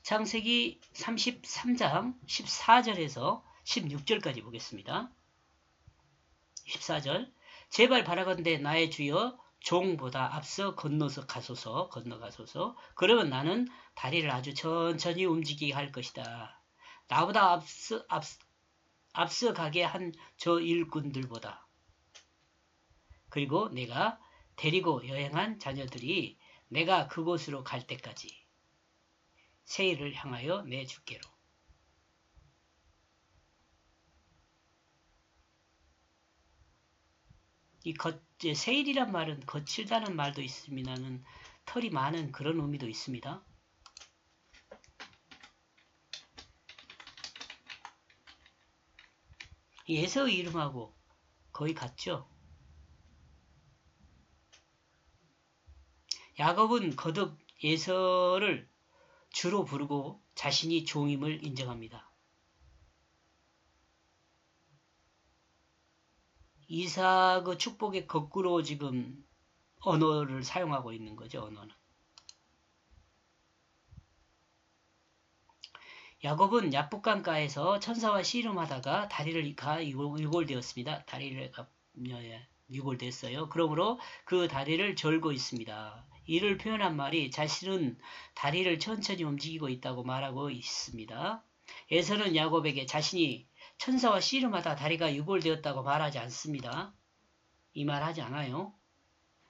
창세기 33장 14절에서 16절까지 보겠습니다. 14절 제발 바라건대 나의 주여 종보다 앞서 건너가소서. 그러면 나는 다리를 아주 천천히 움직이게 할 것이다. 나보다 앞서 가게 한 저 일꾼들보다. 그리고 내가 데리고 여행한 자녀들이 내가 그곳으로 갈 때까지 세일을 향하여 내 주께로. 세일이란 말은 거칠다는 말도 있습니다는 털이 많은 그런 의미도 있습니다. 에서의 이름하고 거의 같죠. 야곱은 거듭 에서를 주로 부르고 자신이 종임을 인정합니다. 이삭의 축복의 거꾸로 지금 언어를 사용하고 있는 거죠. 언어는. 야곱은 야복강가에서 천사와 씨름하다가 다리를 유골되었습니다. 다리를 유골됐어요. 그러므로 그 다리를 절고 있습니다. 이를 표현한 말이 자신은 다리를 천천히 움직이고 있다고 말하고 있습니다. 에서는 야곱에게 자신이 천사와 씨름하다 다리가 유골되었다고 말하지 않습니다. 이 말 하지 않아요.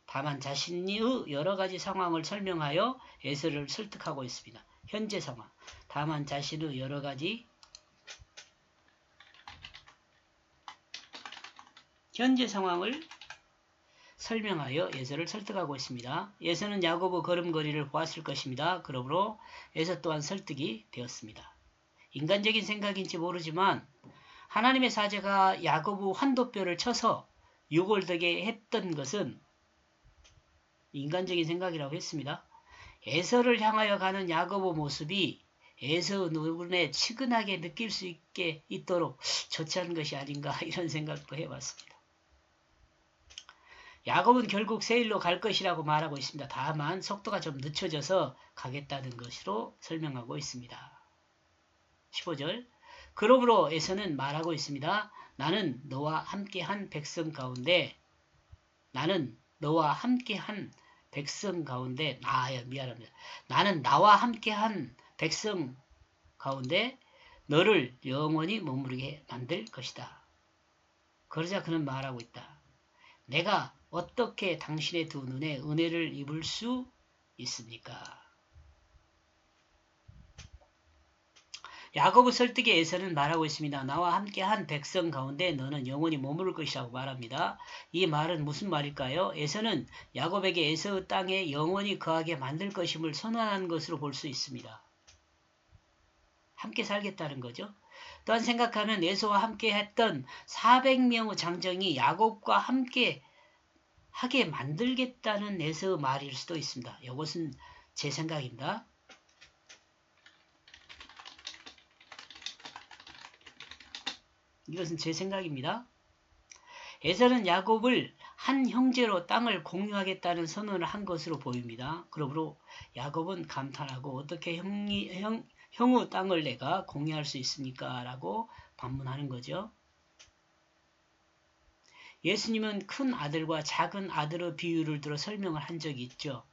다만 자신의 여러 가지 상황을 설명하여 에서를 설득하고 있습니다. 현재 상황. 다만 자신의 여러 가지 현재 상황을 설명하여 에서를 설득하고 있습니다. 에서는 야곱의 걸음걸이를 보았을 것입니다. 그러므로 에서 또한 설득이 되었습니다. 인간적인 생각인지 모르지만 하나님의 사자가 야곱의 환도뼈를 쳐서 유골되게 했던 것은 인간적인 생각이라고 했습니다. 에서를 향하여 가는 야곱의 모습이 에서 눈에 치근하게 느낄 수 있도록 좋지 않은 것이 아닌가 이런 생각도 해봤습니다. 야곱은 결국 세일로 갈 것이라고 말하고 있습니다. 다만 속도가 좀 늦춰져서 가겠다는 것으로 설명하고 있습니다. 15절 그러므로 에서는 말하고 있습니다. 나는 너와 함께한 백성 가운데 나는 나와 함께한 백성 가운데 너를 영원히 머무르게 만들 것이다. 그러자 그는 말하고 있다. 내가 어떻게 당신의 두 눈에 은혜를 입을 수 있습니까? 야곱의 설득에 에서는 말하고 있습니다. 나와 함께한 백성 가운데 너는 영원히 머무를 것이라고 말합니다. 이 말은 무슨 말일까요? 에서는 야곱에게 에서의 땅에 영원히 거하게 만들 것임을 선언한 것으로 볼 수 있습니다. 함께 살겠다는 거죠. 또한 생각하면 에서와 함께 했던 400명의 장정이 야곱과 함께 하게 만들겠다는 에서의 말일 수도 있습니다. 이것은 제 생각입니다. 이것은 제 생각입니다. 에서는 야곱을 한 형제로 땅을 공유하겠다는 선언을 한 것으로 보입니다. 그러므로 야곱은 감탄하고 어떻게 형의 땅을 내가 공유할 수 있습니까? 라고 반문하는 거죠. 예수님은 큰 아들과 작은 아들의 비유를 들어 설명을 한 적이 있죠.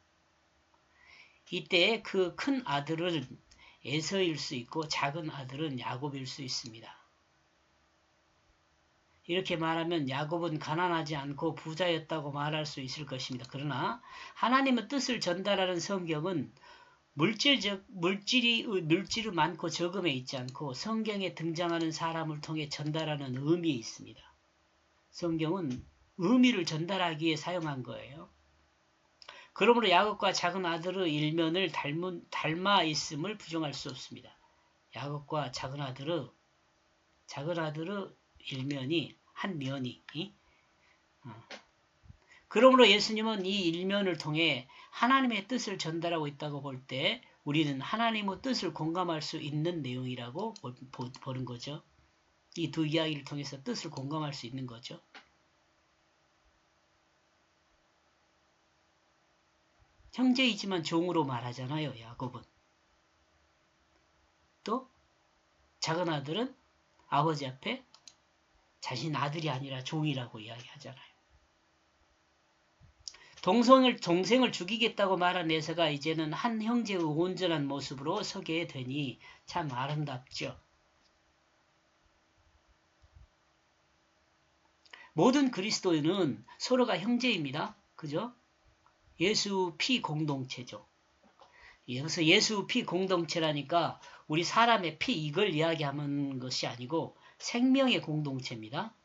이때 그 큰 아들은 에서일 수 있고 작은 아들은 야곱일 수 있습니다. 이렇게 말하면 야곱은 가난하지 않고 부자였다고 말할 수 있을 것입니다. 그러나 하나님의 뜻을 전달하는 성경은 물질이 많고 적음에 있지 않고 성경에 등장하는 사람을 통해 전달하는 의미에 있습니다. 성경은 의미를 전달하기 위해 사용한 거예요. 그러므로 야곱과 작은 아들의 일면을 닮아 있음을 부정할 수 없습니다. 야곱과 작은 아들의 일면이 한 면이 그러므로 예수님은 이 일면을 통해 하나님의 뜻을 전달하고 있다고 볼 때 우리는 하나님의 뜻을 공감할 수 있는 내용이라고 보는 거죠. 이 두 이야기를 통해서 뜻을 공감할 수 있는 거죠. 형제이지만 종으로 말하잖아요. 야곱은. 작은 아들은 아버지 앞에 자신 아들이 아니라 종이라고 이야기하잖아요. 동생을 죽이겠다고 말한 에서가 이제는 한 형제의 온전한 모습으로 서게 되니 참 아름답죠. 모든 그리스도인은 서로가 형제입니다. 그죠? 예수 피 공동체죠. 여기서 예수 피 공동체라니까 우리 사람의 피 이걸 이야기하는 것이 아니고 생명의 공동체입니다.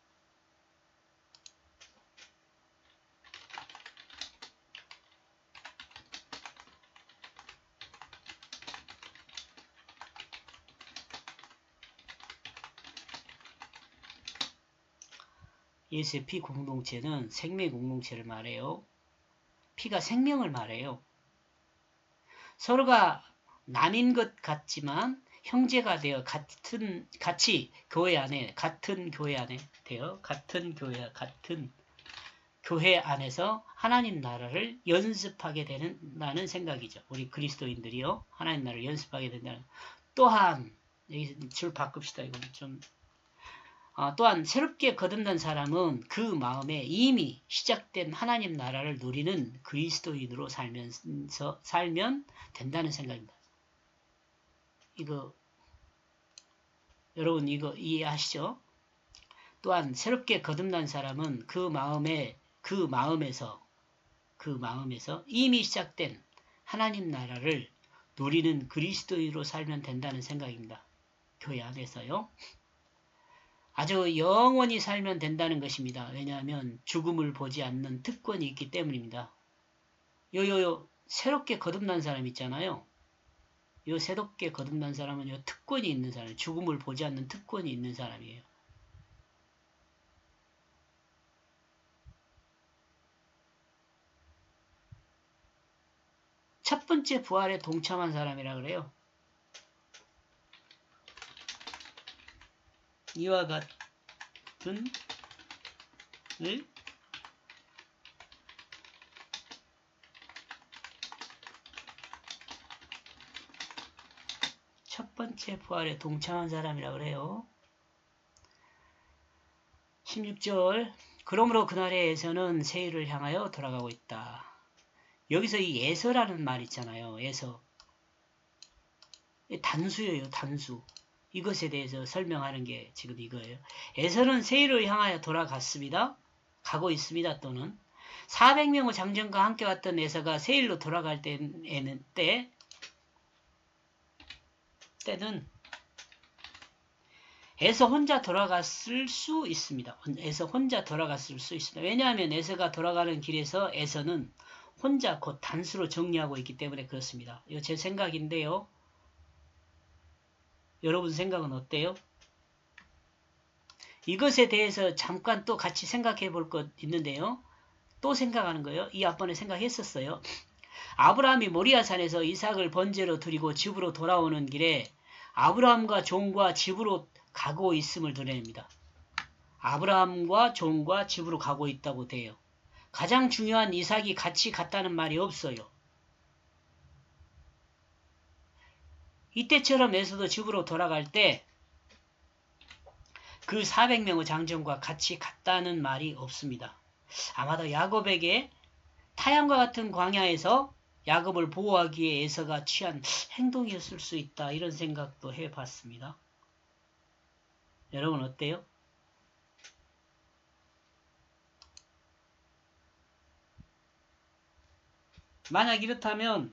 예수의 피 공동체는 생명 공동체를 말해요. 피가 생명을 말해요. 서로가 남인 것 같지만 형제가 되어 같은 교회 안에 교회 안에서 하나님 나라를 연습하게 된다는 생각이죠. 우리 그리스도인들이요. 하나님 나라를 연습하게 된다는. 또한 여기 줄 바꿉시다. 이건 좀 또한 새롭게 거듭난 사람은 그 마음에 이미 시작된 하나님 나라를 누리는 그리스도인으로 살면 된다는 생각입니다. 여러분 이거 이해하시죠? 또한 새롭게 거듭난 사람은 그 마음에서 이미 시작된 하나님 나라를 누리는 그리스도인으로 살면 된다는 생각입니다. 교회 안에서요. 아주 영원히 살면 된다는 것입니다. 왜냐하면 죽음을 보지 않는 특권이 있기 때문입니다. 새롭게 거듭난 사람 있잖아요. 새롭게 거듭난 사람은 특권이 있는 사람이에요. 죽음을 보지 않는 특권이 있는 사람이에요. 첫 번째 부활에 동참한 사람이라 그래요. 이와 같은 첫 번째 부활에 동참한 사람이라 그래요. 16절 그러므로 그날의 에서는 세일을 향하여 돌아가고 있다. 여기서 이 에서라는 말 있잖아요. 에서 단수예요. 단수. 이것에 대해서 설명하는 게 지금 이거예요. 에서는 세일을 향하여 돌아갔습니다. 가고 있습니다. 또는 400명의 장정과 함께 왔던 에서가 세일로 돌아갈 때는 에서 혼자 돌아갔을 수 있습니다. 에서 혼자 돌아갔을 수 있습니다. 왜냐하면 에서가 돌아가는 길에서 에서는 혼자 곧 단수로 정리하고 있기 때문에 그렇습니다. 이거 제 생각인데요. 여러분 생각은 어때요? 이것에 대해서 잠깐 또 같이 생각해 볼 것 있는데요. 또 생각하는 거예요. 이 앞번에 생각했었어요. 아브라함이 모리아산에서 이삭을 번제로 드리고 집으로 돌아오는 길에 아브라함과 종과 집으로 가고 있음을 드러냅니다. 아브라함과 종과 집으로 가고 있다고 돼요. 가장 중요한 이삭이 같이 갔다는 말이 없어요. 이때처럼 에서도 집으로 돌아갈 때 그 400명의 장정과 같이 갔다는 말이 없습니다. 아마도 야곱에게 타향과 같은 광야에서 야곱을 보호하기 위해 에서가 취한 행동이었을 수 있다. 이런 생각도 해봤습니다. 여러분 어때요? 만약 이렇다면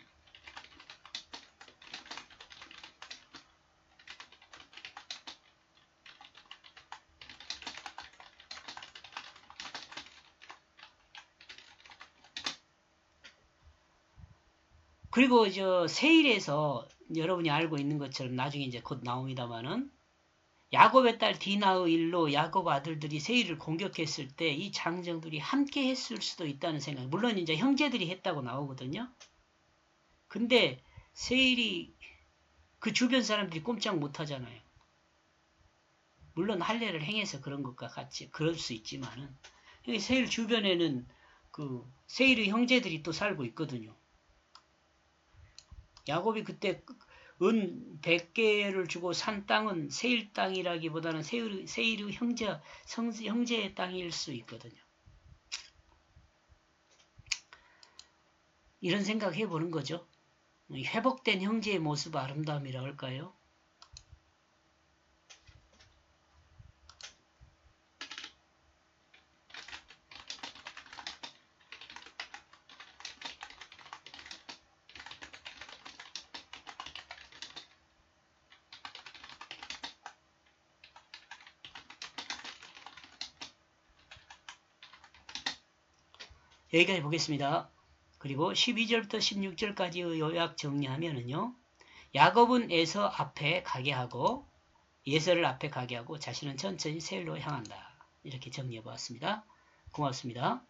그리고 세일에서 여러분이 알고 있는 것처럼 나중에 이제 곧 나옵니다만은 야곱의 딸 디나의 일로 야곱 아들들이 세일을 공격했을 때 이 장정들이 함께 했을 수도 있다는 생각. 물론 이제 형제들이 했다고 나오거든요. 근데 세일이 그 주변 사람들이 꼼짝 못 하잖아요. 물론 할례를 행해서 그런 것과 같이 그럴 수 있지만은 세일 주변에는 그 세일의 형제들이 또 살고 있거든요. 야곱이 그때 은 100개를 주고 산 땅은 세일 땅이라기보다는 세일의 형제의 땅일 수 있거든요. 이런 생각 해보는 거죠. 회복된 형제의 모습 아름다움이라고 할까요? 여기까지 보겠습니다. 그리고 12절부터 16절까지의 요약 정리하면은요. 야곱은 에서 앞에 가게 하고 예서를 앞에 가게 하고 자신은 천천히 세일로 향한다. 이렇게 정리해 보았습니다. 고맙습니다.